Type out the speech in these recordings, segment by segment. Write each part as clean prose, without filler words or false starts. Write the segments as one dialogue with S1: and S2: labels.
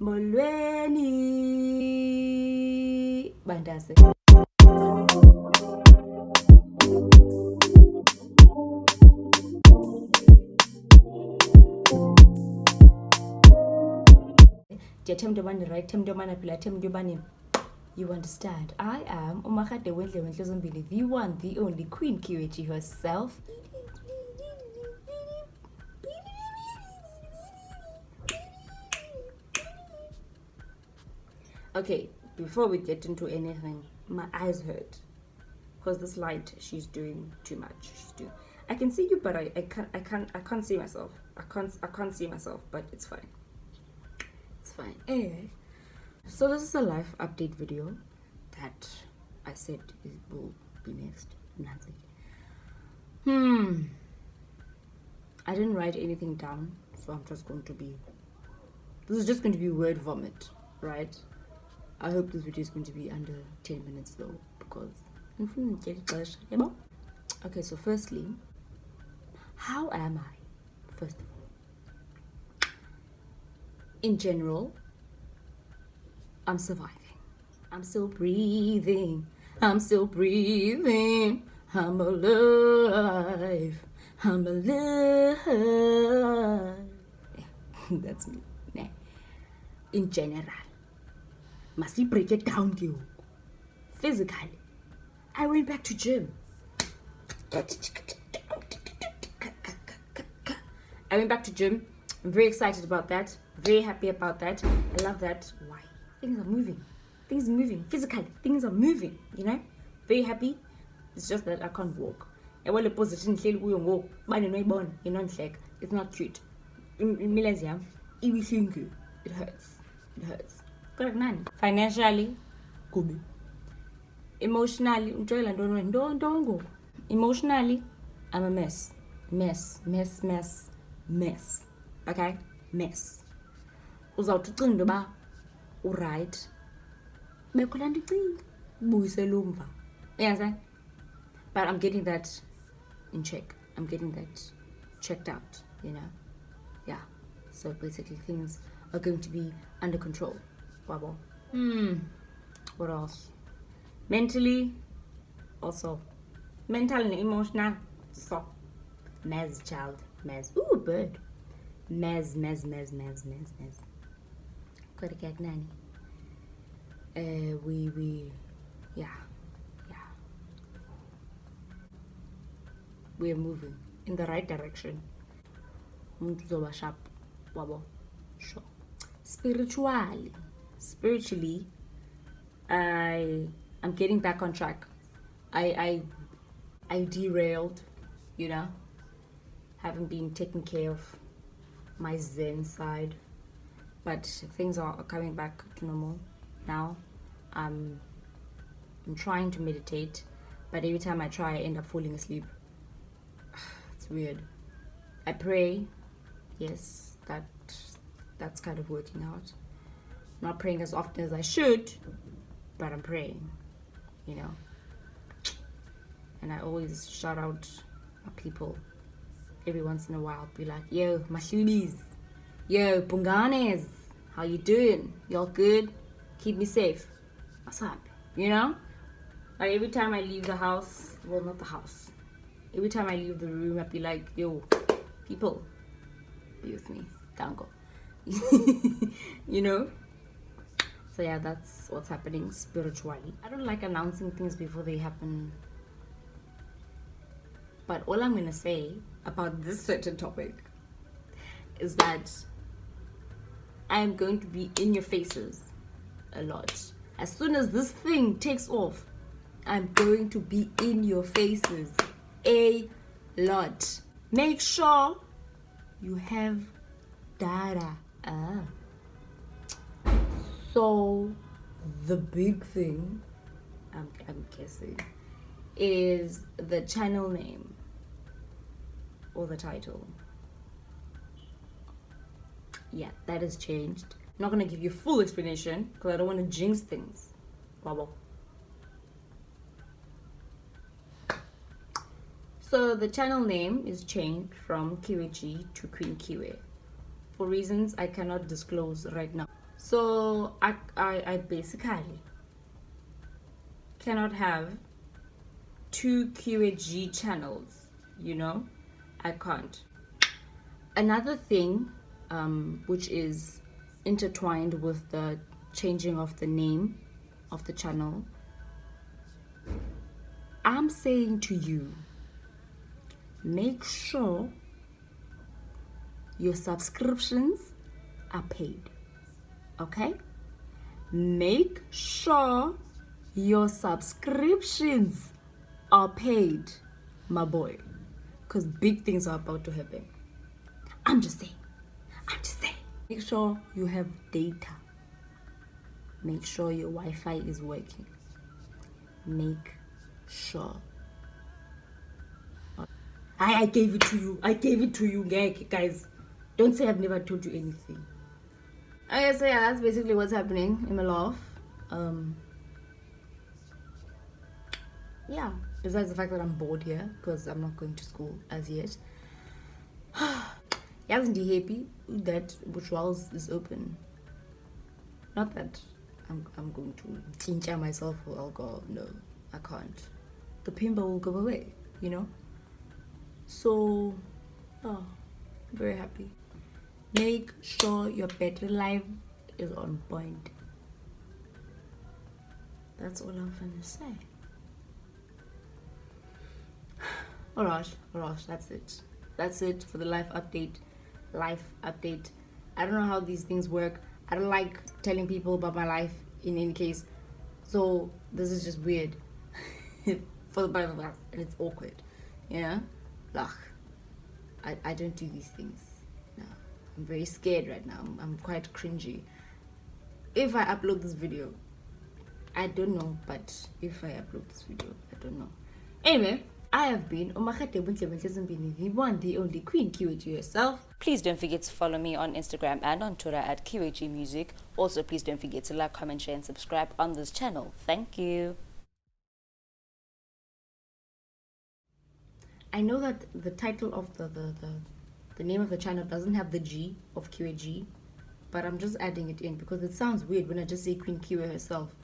S1: Molweniii Bantase. You understand? I am the one, the only KweenKhiwe herself. Okay, before we get into anything, my eyes hurt because this light, she's doing too much. I can see you, but I can't see myself. I can't see myself, but it's fine. It's fine. Anyway, so this is a life update video that I said will be next. I didn't write anything down, so I'm just going to be. This is just going to be word vomit, right? I hope this video is going to be under 10 minutes though, because okay, so firstly, how am I? First of all, in general, I'm surviving. I'm still breathing. I'm still breathing. I'm alive. I'm alive. That's me. Nah. In general, must we break it down to you? Physically, I went back to gym. I went back to gym. I'm very excited about that. Very happy about that. I love that. Why? Things are moving. Things are moving. Physically, things are moving. You know? Very happy. It's just that I can't walk. I want a position to walk. It's not cute. It hurts. It hurts. Financially, good. Emotionally, emotionally, I'm a mess. Mess. Okay? Mess. Uzawuthi ba right. Bekhola ndicinga buyisela umva. Uyazana? But I'm getting that in check. I'm getting that checked out, you know? Yeah. So basically things are going to be under control. Wabo. What else? Mentally, also. Mental and emotional. So. Mez child. Mez. Ooh, bird. Mez. Gotta get nanny. Yeah. We're moving in the right direction. Sharp. Wabo. Sure. Spiritually, I'm getting back on track. I derailed, you know, haven't been taking care of my Zen side, but things are coming back to normal now. I'm trying to meditate, but every time I try, I end up falling asleep. It's weird. I pray, yes, that's kind of working out. Not praying as often as I should, but I'm praying, you know. And I always shout out my people every once in a while. Be like, yo, Mashubis, yo, Punganes, how you doing? Y'all good? Keep me safe. What's up? You know? Like every time I leave the house, well, not the house. Every time I leave the room, I'd be like, yo, people, be with me. Dango. You know? So yeah, that's what's happening spiritually. I don't like announcing things before they happen. But all I'm going to say about this certain topic is that I'm going to be in your faces a lot. As soon as this thing takes off, I'm going to be in your faces a lot. Make sure you have data. So the big thing, I'm guessing, is the channel name or the title. Yeah, that has changed. I'm not gonna give you full explanation because I don't want to jinx things. Bubble. So the channel name is changed from Khiwe to KweenKhiwe for reasons I cannot disclose right now. So I basically cannot have two QAG channels, you know. I can't. Another thing, which is intertwined with the changing of the name of the channel, I'm saying to you, make sure your subscriptions are paid. Okay? Make sure your subscriptions are paid, my boy. Because big things are about to happen. I'm just saying. Make sure you have data. Make sure your Wi-Fi is working. Make sure. I gave it to you. Guys. Don't say I've never told you anything. Okay, so yeah, that's basically what's happening in my life. Yeah, besides the fact that I'm bored here because I'm not going to school as yet. Isn't he happy that Bushwalls is open? Not that I'm going to tinge myself for alcohol. No, I can't. The pimba will go away, you know. So, oh, very happy. Make sure your battery life is on point. That's all I'm gonna say. Alright, that's it for the life update. I don't know how these things work. I don't like telling people about my life in any case, so this is just weird for the both of us, and it's awkward, you know. I don't do these things. No, I'm very scared right now. I'm quite cringy. If I upload this video, I don't know, but if I upload this video, I don't know. Anyway, I have been the one, the only KweenKhiwe to yourself.
S2: Please don't forget to follow me on Instagram and on Twitter at KweenKhiwe Music. Also, please don't forget to like, comment, share, and subscribe on this channel. Thank you.
S1: I know that the title of the name of the channel doesn't have the G of QAG, but I'm just adding it in because it sounds weird when I just say KweenKhiwe herself.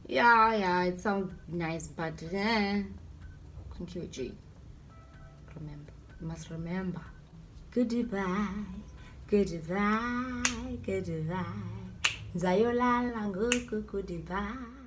S1: Yeah, it sounds nice, but KweenKhiwe. Remember, you must remember. Goodbye. Zayolala ngoku goodbye.